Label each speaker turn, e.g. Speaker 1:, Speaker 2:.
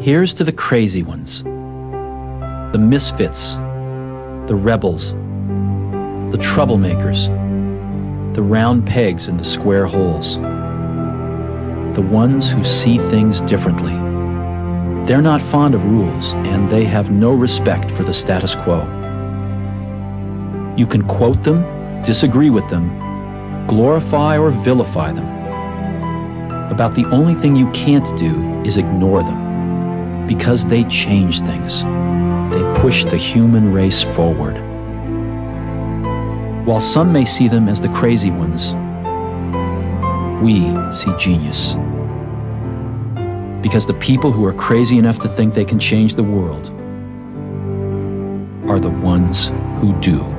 Speaker 1: Here's to the crazy ones, the misfits, the rebels, the troublemakers, the round pegs in the square holes, the ones who see things differently. They're not fond of rules, and they have no respect for the status quo. You can quote them, disagree with them, glorify or vilify them. About the only thing you can't do is ignore them, because they change things. They push the human race forward. While some may see them as the crazy ones, we see genius. Because the people who are crazy enough to think they can change the world are the ones who do.